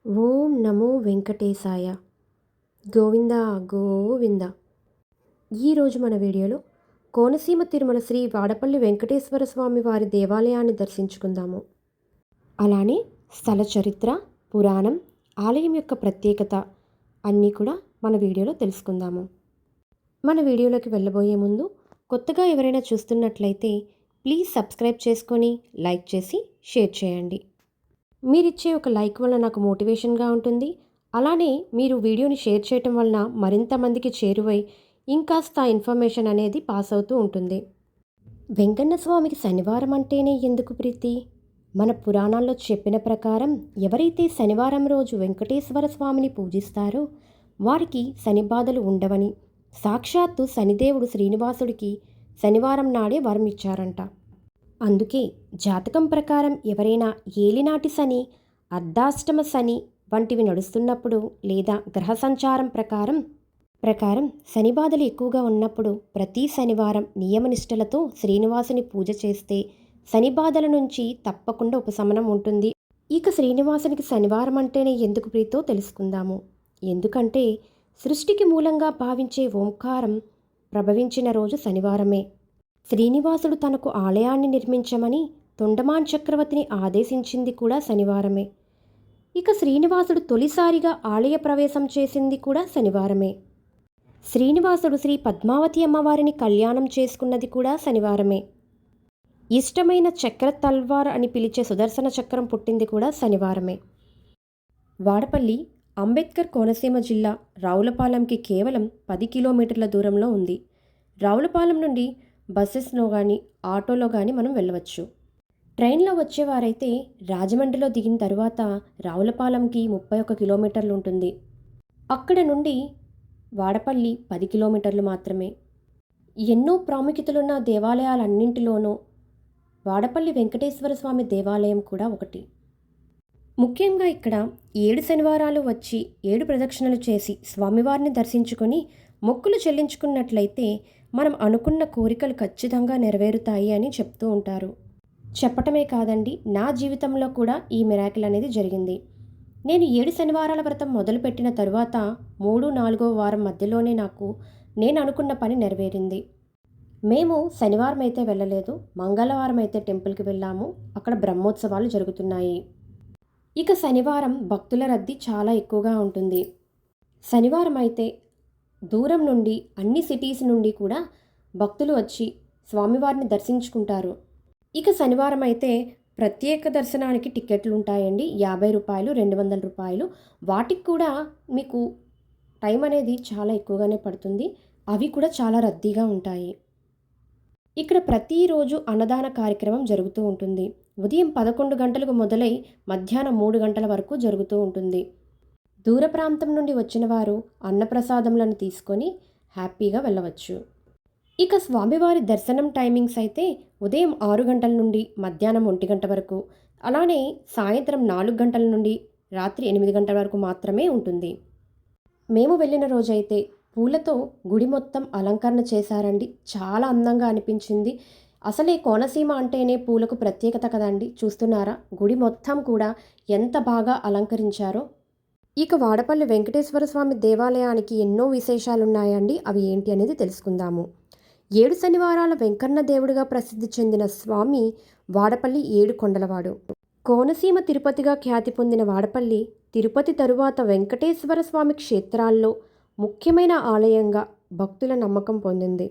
ఓం నమో వెంకటేశాయ. గోవింద గోవింద. ఈరోజు మన వీడియోలో కోనసీమ తిరుమల శ్రీ వాడపల్లి వెంకటేశ్వర స్వామి వారి దేవాలయాన్ని దర్శించుకుందాము. అలానే స్థల చరిత్ర, పురాణం, ఆలయం యొక్క ప్రత్యేకత అన్నీ కూడా మన వీడియోలో తెలుసుకుందాము. మన వీడియోలోకి వెళ్ళబోయే ముందు కొత్తగా ఎవరైనా చూస్తున్నట్లయితే ప్లీజ్ సబ్స్క్రైబ్ చేసుకొని లైక్ చేసి షేర్ చేయండి. మీరిచ్చే ఒక లైక్ వల్ల నాకు మోటివేషన్గా ఉంటుంది. అలానే మీరు వీడియోని షేర్ చేయటం వలన మరింత మందికి చేరువై ఇంకాస్త ఇన్ఫర్మేషన్ అనేది పాస్ అవుతూ ఉంటుంది. వెంకన్న స్వామికి శనివారం అంటేనే ఎందుకు ప్రీతి? మన పురాణాల్లో చెప్పిన ప్రకారం ఎవరైతే శనివారం రోజు వెంకటేశ్వర స్వామిని పూజిస్తారో వారికి శని బాధలు ఉండవని సాక్షాత్తు శనిదేవుడు శ్రీనివాసుడికి శనివారం నాడే వరం ఇచ్చారంట. అందుకే జాతకం ప్రకారం ఎవరైనా ఏలినాటి శని, అర్ధాష్టమ శని వంటివి నడుస్తున్నప్పుడు లేదా గ్రహ సంచారం ప్రకారం శని బాధలు ఎక్కువగా ఉన్నప్పుడు ప్రతి శనివారం నియమనిష్టలతో శ్రీనివాసుని పూజ చేస్తే శని బాధల నుంచి తప్పకుండా ఉపశమనం ఉంటుంది. ఇక శ్రీనివాసునికి శనివారం అంటేనే ఎందుకు ప్రీతో తెలుసుకుందాము. ఎందుకంటే సృష్టికి మూలంగా భావించే ఓంకారం ప్రభవించిన రోజు శనివారమే. శ్రీనివాసుడు తనకు ఆలయాన్ని నిర్మించమని తొండమాన్ చక్రవర్తిని ఆదేశించింది కూడా శనివారమే. ఇక శ్రీనివాసుడు తొలిసారిగా ఆలయ ప్రవేశం చేసింది కూడా శనివారమే. శ్రీనివాసుడు శ్రీ పద్మావతి అమ్మవారిని కళ్యాణం చేసుకున్నది కూడా శనివారమే. ఇష్టమైన చక్ర తల్వార్ అని పిలిచే సుదర్శన చక్రం పుట్టింది కూడా శనివారమే. వాడపల్లి అంబేద్కర్ కోనసీమ జిల్లా రావులపాలెంకి కేవలం 10 కిలోమీటర్ల దూరంలో ఉంది. రావులపాలెం నుండి బస్సెస్లో కానీ ఆటోలో కానీ మనం వెళ్ళవచ్చు. ట్రైన్లో వచ్చేవారైతే రాజమండ్రిలో దిగిన తర్వాత రావులపాలెంకి 31 కిలోమీటర్లు ఉంటుంది. అక్కడ నుండి వాడపల్లి 10 కిలోమీటర్లు మాత్రమే. ఎన్నో ప్రాముఖ్యతలున్న దేవాలయాలన్నింటిలోనూ వాడపల్లి వెంకటేశ్వర స్వామి దేవాలయం కూడా ఒకటి. ముఖ్యంగా ఇక్కడ 7 శనివారాలు వచ్చి 7 ప్రదక్షిణలు చేసి స్వామివారిని దర్శించుకొని మొక్కులు చెల్లించుకున్నట్లయితే మనం అనుకున్న కోరికలు ఖచ్చితంగా నెరవేరుతాయి అని చెప్తూ ఉంటారు. చెప్పటమే కాదండి, నా జీవితంలో కూడా ఈ మిరాకిల్ అనేది జరిగింది. నేను 7 శనివారాల వ్రతం మొదలుపెట్టిన తరువాత 3-4వ వారం మధ్యలోనే నేను అనుకున్న పని నెరవేరింది. మేము శనివారం అయితే వెళ్ళలేదు, మంగళవారం అయితే టెంపుల్కి వెళ్ళాము. అక్కడ బ్రహ్మోత్సవాలు జరుగుతున్నాయి. ఇక శనివారం భక్తుల రద్దీ చాలా ఎక్కువగా ఉంటుంది. శనివారం అయితే దూరం నుండి అన్ని సిటీస్ నుండి కూడా భక్తులు వచ్చి స్వామివారిని దర్శించుకుంటారు. ఇక శనివారం అయితే ప్రత్యేక దర్శనానికి టికెట్లు ఉంటాయండి. 50 రూపాయలు, 200 రూపాయలు. వాటికి కూడా మీకు టైం అనేది చాలా ఎక్కువగానే పడుతుంది. అవి కూడా చాలా రద్దీగా ఉంటాయి. ఇక్కడ ప్రతిరోజు అన్నదాన కార్యక్రమం జరుగుతూ ఉంటుంది. ఉదయం 11 గంటలకు మొదలై మధ్యాహ్నం 3 గంటల వరకు జరుగుతూ ఉంటుంది. దూర ప్రాంతం నుండి వచ్చిన వారు అన్నప్రసాదములను తీసుకొని హ్యాపీగా వెళ్ళవచ్చు. ఇక స్వామివారి దర్శనం టైమింగ్స్ అయితే ఉదయం 6 గంటల నుండి మధ్యాహ్నం 1 గంట వరకు, అలానే సాయంత్రం 4 గంటల నుండి రాత్రి 8 గంటల వరకు మాత్రమే ఉంటుంది. మేము వెళ్ళిన రోజైతే పూలతో గుడి మొత్తం అలంకరణ చేశారండి. చాలా అందంగా అనిపించింది. అసలే కోనసీమ అంటేనే పూలకు ప్రత్యేకత కదండి. చూస్తున్నారా, గుడి మొత్తం కూడా ఎంత బాగా అలంకరించారో. ఇక వాడపల్లి వెంకటేశ్వర స్వామి దేవాలయానికి ఎన్నో విశేషాలున్నాయండి. అవి ఏంటి అనేది తెలుసుకుందాము. 7 శనివారాల వెంకన్న దేవుడిగా ప్రసిద్ధి చెందిన స్వామి వాడపల్లి 7 కొండలవాడు. కోనసీమ తిరుపతిగా ఖ్యాతి పొందిన వాడపల్లి తిరుపతి తరువాత వెంకటేశ్వర స్వామి క్షేత్రాల్లో ముఖ్యమైన ఆలయంగా భక్తుల నమ్మకం పొందింది.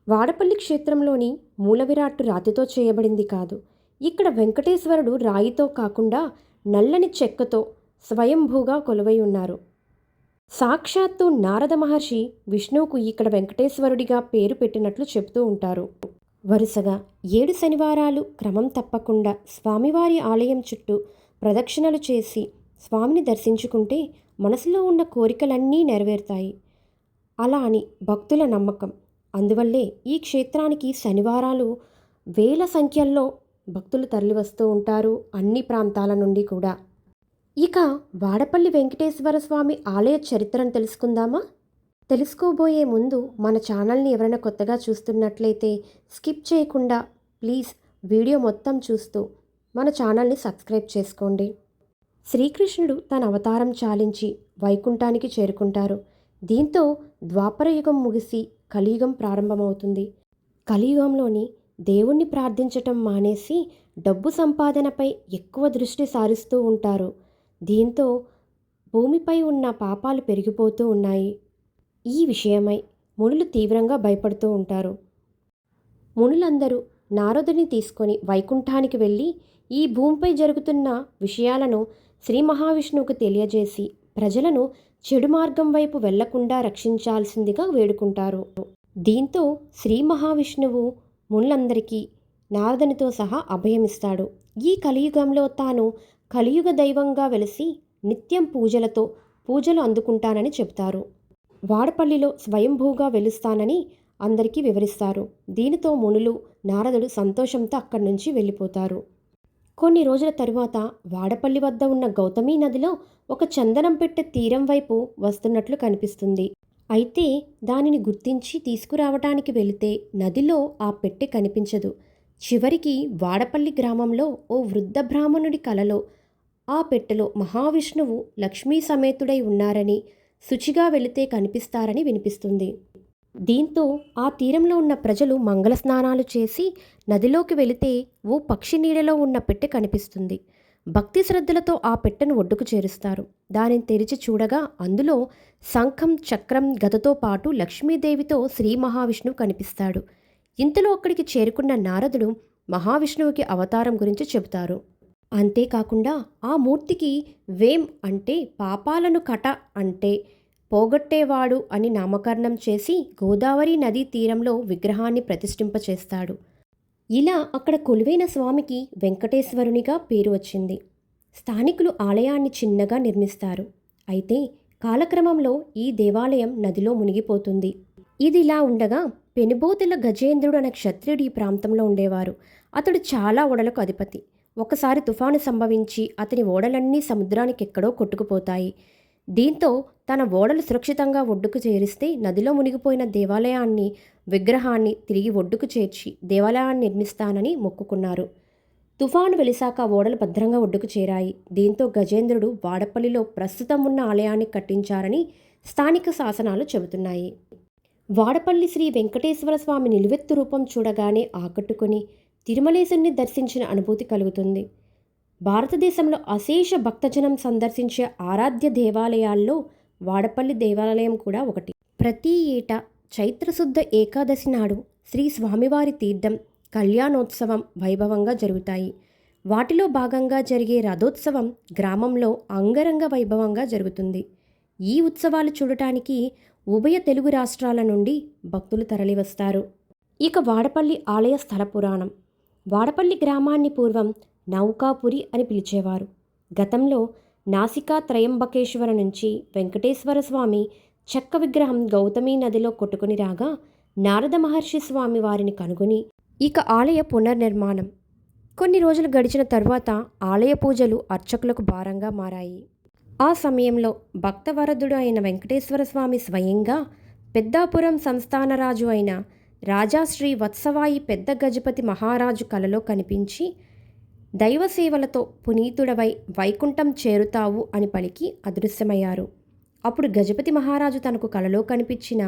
వాడపల్లి క్షేత్రంలోని మూలవిరాట్టు రాతితో చేయబడింది కాదు. ఇక్కడ వెంకటేశ్వరుడు రాయితో కాకుండా నల్లని చెక్కతో స్వయంభూగా కొలువై ఉన్నారు. సాక్షాత్తు నారద మహర్షి విష్ణువుకు ఇక్కడ వెంకటేశ్వరుడిగా పేరు పెట్టినట్లు చెబుతూ ఉంటారు. వరుసగా 7 శనివారాలు క్రమం తప్పకుండా స్వామివారి ఆలయం చుట్టూ ప్రదక్షిణలు చేసి స్వామిని దర్శించుకుంటే మనసులో ఉన్న కోరికలన్నీ నెరవేరుతాయి. అలా అని భక్తుల నమ్మకం. అందువల్లే ఈ క్షేత్రానికి శనివారాలు వేల సంఖ్యల్లో భక్తులు తరలివస్తూ ఉంటారు, అన్ని ప్రాంతాల నుండి కూడా. ఇక వాడపల్లి వెంకటేశ్వర స్వామి ఆలయ చరిత్రను తెలుసుకుందామా? తెలుసుకోబోయే ముందు మన ఛానల్ని ఎవరైనా కొత్తగా చూస్తున్నట్లయితే స్కిప్ చేయకుండా ప్లీజ్ వీడియో మొత్తం చూస్తూ మన ఛానల్ని సబ్స్క్రైబ్ చేసుకోండి. శ్రీకృష్ణుడు తన అవతారం చాలించి వైకుంఠానికి చేరుకుంటారు. దీంతో ద్వాపరయుగం ముగిసి కలియుగం ప్రారంభమవుతుంది. కలియుగంలోని దేవుణ్ణి ప్రార్థించటం మానేసి డబ్బు సంపాదనపై ఎక్కువ దృష్టి సారిస్తూ ఉంటారు. దీంతో భూమిపై ఉన్న పాపాలు పెరిగిపోతూ ఉన్నాయి. ఈ విషయమై మునులు తీవ్రంగా భయపడుతూ ఉంటారు. మునులందరూ నారదుని తీసుకొని వైకుంఠానికి వెళ్ళి ఈ భూమిపై జరుగుతున్న విషయాలను శ్రీ మహావిష్ణువుకు తెలియజేసి ప్రజలను చెడు మార్గం వైపు వెళ్లకుండా రక్షించాల్సిందిగా వేడుకుంటారు. దీంతో శ్రీ మహావిష్ణువు మునులందరికీ నారదునితో సహా అభయమిస్తాడు. ఈ కలియుగంలో తాను కలియుగ దైవంగా వెలిసి నిత్యం పూజలు అందుకుంటానని చెబుతారు. వాడపల్లిలో స్వయంభూగా వెలుస్తానని అందరికీ వివరిస్తారు. దీనితో మునులు నారదుడు సంతోషంతో అక్కడి నుంచి వెళ్ళిపోతారు. కొన్ని రోజుల తరువాత వాడపల్లి వద్ద ఉన్న గౌతమీ నదిలో ఒక చందనం పెట్టె తీరం వైపు వస్తున్నట్లు కనిపిస్తుంది. అయితే దానిని గుర్తించి తీసుకురావటానికి వెళితే నదిలో ఆ పెట్టె కనిపించదు. చివరికి వాడపల్లి గ్రామంలో ఓ వృద్ధ బ్రాహ్మణుడి కలలో ఆ పెట్టెలో మహావిష్ణువు లక్ష్మీ సమేతుడై ఉన్నారని, శుచిగా వెళితే కనిపిస్తారని వినిపిస్తుంది. దీంతో ఆ తీరంలో ఉన్న ప్రజలు మంగళ స్నానాలు చేసి నదిలోకి వెళితే ఓ పక్షి నీడలో ఉన్న పెట్టె కనిపిస్తుంది. భక్తి శ్రద్ధలతో ఆ పెట్టెను ఒడ్డుకు చేరుస్తారు. దానిని తెరిచి చూడగా అందులో శంఖం, చక్రం, గదతో పాటు లక్ష్మీదేవితో శ్రీ మహావిష్ణువు కనిపిస్తాడు. ఇంతలో అక్కడికి చేరుకున్న నారదుడు మహావిష్ణువుకి అవతారం గురించి చెబుతారు. అంతేకాకుండా ఆ మూర్తికి వేం అంటే పాపాలను కట అంటే పోగొట్టేవాడు అని నామకరణం చేసి గోదావరి నదీ తీరంలో విగ్రహాన్ని ప్రతిష్ఠింపచేస్తాడు. ఇలా అక్కడ కొలువైన స్వామికి వెంకటేశ్వరునిగా పేరు వచ్చింది. స్థానికులు ఆలయాన్ని చిన్నగా నిర్మిస్తారు. అయితే కాలక్రమంలో ఈ దేవాలయం నదిలో మునిగిపోతుంది. ఇదిలా ఉండగా పెనుబోతుల గజేంద్రుడు అనే క్షత్రియుడు ఈ ప్రాంతంలో ఉండేవారు. అతడు చాలా ఓడలకు అధిపతి. ఒకసారి తుఫాను సంభవించి అతని ఓడలన్నీ సముద్రానికి ఎక్కడో కొట్టుకుపోతాయి. దీంతో తన ఓడలు సురక్షితంగా ఒడ్డుకు చేరిస్తే నదిలో మునిగిపోయిన దేవాలయాన్ని, విగ్రహాన్ని తిరిగి ఒడ్డుకు చేర్చి దేవాలయాన్ని నిర్మిస్తానని మొక్కుకున్నారు. తుఫాను వెలిసాక ఓడలు భద్రంగా ఒడ్డుకు చేరాయి. దీంతో గజేంద్రుడు వాడపల్లిలో ప్రస్తుతం ఉన్న ఆలయాన్ని కట్టించారని స్థానిక శాసనాలు చెబుతున్నాయి. వాడపల్లి శ్రీ వెంకటేశ్వర స్వామి నిలువెత్తు రూపం చూడగానే ఆకట్టుకొని తిరుమలేశుని దర్శించిన అనుభూతి కలుగుతుంది. భారతదేశంలో అశేష భక్తజనం సందర్శించే ఆరాధ్య దేవాలయాల్లో వాడపల్లి దేవాలయం కూడా ఒకటి. ప్రతి ఏటా చైత్రశుద్ధ ఏకాదశి నాడు శ్రీ స్వామివారి తీర్థం, కళ్యాణోత్సవం వైభవంగా జరుగుతాయి. వాటిలో భాగంగా జరిగే రథోత్సవం గ్రామంలో అంగరంగ వైభవంగా జరుగుతుంది. ఈ ఉత్సవాలు చూడటానికి ఉభయ తెలుగు రాష్ట్రాల నుండి భక్తులు తరలివస్తారు. ఇక వాడపల్లి ఆలయ స్థల పురాణం. వాడపల్లి గ్రామాన్ని పూర్వం నౌకాపురి అని పిలిచేవారు. గతంలో నాసికా త్రయంబకేశ్వర నుంచి వెంకటేశ్వర స్వామి చెక్క విగ్రహం గౌతమీ నదిలో కొట్టుకుని రాగా నారద మహర్షి స్వామి వారిని కనుగొని ఇక ఆలయ పునర్నిర్మాణం. కొన్ని రోజులు గడిచిన తర్వాత ఆలయ పూజలు అర్చకులకు భారంగా మారాయి. ఆ సమయంలో భక్తవరదుడు అయిన వెంకటేశ్వర స్వామి స్వయంగా పెద్దాపురం సంస్థానరాజు అయిన రాజా శ్రీ వత్సవాయి పెద్ద గజపతి మహారాజు కలలో కనిపించి దైవసేవలతో పునీతుడవై వైకుంఠం చేరుతావు అని పలికి అదృశ్యమయ్యారు. అప్పుడు గజపతి మహారాజు తనకు కలలో కనిపించిన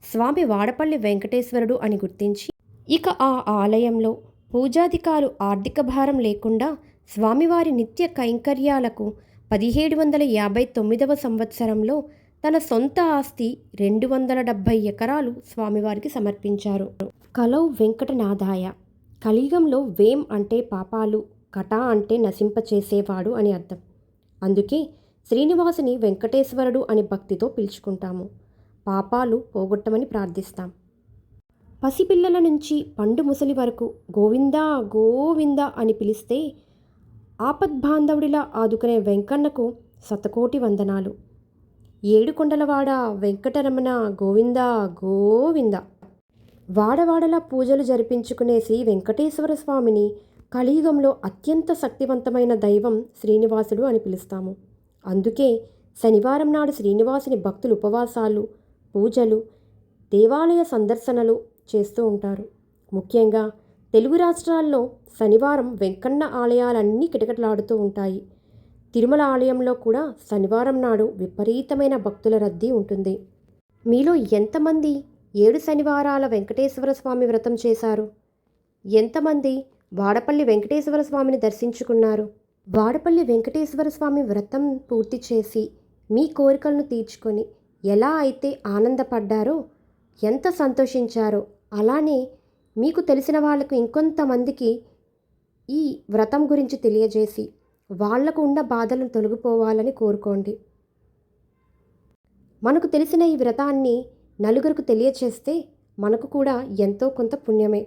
స్వామి వాడపల్లి వెంకటేశ్వరుడు అని గుర్తించి ఇక ఆ ఆలయంలో పూజాధికారు ఆర్థిక భారం లేకుండా స్వామివారి నిత్య కైంకర్యాలకు 1759వ సంవత్సరంలో తన సొంత ఆస్తి 270 ఎకరాలు స్వామివారికి సమర్పించారు. కలౌ వెంకటనాథాయ. కలియుగంలో వేం అంటే పాపాలు, కట అంటే నశింపచేసేవాడు అని అర్థం. అందుకే శ్రీనివాసుని వెంకటేశ్వరుడు అని భక్తితో పిలుచుకుంటాము. పాపాలు పోగొట్టమని ప్రార్థిస్తాం. పసిపిల్లల నుంచి పండు ముసలి వరకు గోవిందా గోవిందా అని పిలిస్తే ఆపద్బాంధవుడిలా ఆదుకునే వెంకన్నకు శతకోటి వందనాలు. ఏడుకొండలవాడ వెంకటరమణ గోవిందా గోవిందా. వాడవాడలా పూజలు జరిపించుకునే శ్రీ వెంకటేశ్వర స్వామిని కలియుగంలో అత్యంత శక్తివంతమైన దైవం శ్రీనివాసుడు అని పిలుస్తాము. అందుకే శనివారం నాడు శ్రీనివాసుని భక్తులు ఉపవాసాలు, పూజలు, దేవాలయ సందర్శనలు చేస్తూ ఉంటారు. ముఖ్యంగా తెలుగు రాష్ట్రాల్లో శనివారం వెంకన్న ఆలయాలన్నీ కిటకిటలాడుతూ ఉంటాయి. తిరుమల ఆలయంలో కూడా శనివారం నాడు విపరీతమైన భక్తుల రద్దీ ఉంటుంది. మీలో ఎంతమంది 7 శనివారాల వెంకటేశ్వర స్వామి వ్రతం చేశారు? ఎంతమంది వాడపల్లి వెంకటేశ్వర స్వామిని దర్శించుకున్నారు? వాడపల్లి వెంకటేశ్వర స్వామి వ్రతం పూర్తి చేసి మీ కోరికలను తీర్చుకొని ఎలా అయితే ఆనందపడ్డారో, ఎంత సంతోషించారో, అలానే మీకు తెలిసిన వాళ్ళకు ఇంకొంతమందికి ఈ వ్రతం గురించి తెలియజేసి వాళ్లకు ఉన్న బాధలను తొలగిపోవాలని కోరుకోండి. మనకు తెలిసిన ఈ వ్రతాన్ని నలుగురికి తెలియచేస్తే మనకు కూడా ఎంతో కొంత పుణ్యమే.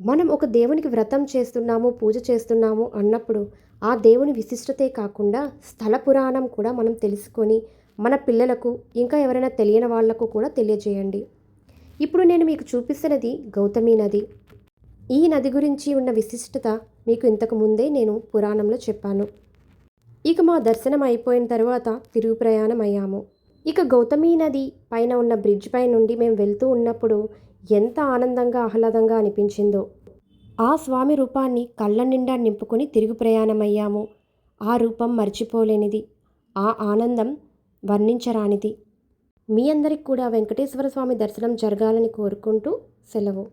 మనం ఒక దేవునికి వ్రతం చేస్తున్నాము, పూజ చేస్తున్నాము అన్నప్పుడు ఆ దేవుని విశిష్టతే కాకుండా స్థల పురాణం కూడా మనం తెలుసుకొని మన పిల్లలకు ఇంకా ఎవరైనా తెలియని వాళ్లకు కూడా తెలియజేయండి. ఇప్పుడు నేను మీకు చూపిస్తున్నది గౌతమి నది. ఈ నది గురించి ఉన్న విశిష్టత మీకు ఇంతకు ముందే నేను పురాణంలో చెప్పాను. ఇక మా దర్శనం అయిపోయిన తర్వాత తిరుగు ప్రయాణం అయ్యాము. ఇక గౌతమి నది పైన ఉన్న బ్రిడ్జ్ పై నుండి మేము వెళ్తూ ఉన్నప్పుడు ఎంత ఆనందంగా ఆహ్లాదంగా అనిపించిందో. ఆ స్వామి రూపాన్ని కళ్ళ నిండా నింపుకొని తిరుగు ప్రయాణమయ్యాము. ఆ రూపం మర్చిపోలేనిది, ఆ ఆనందం వర్ణించరానిది. మీ అందరికి కూడా వెంకటేశ్వర స్వామి దర్శనం జరగాలని కోరుకుంటూ సెలవు.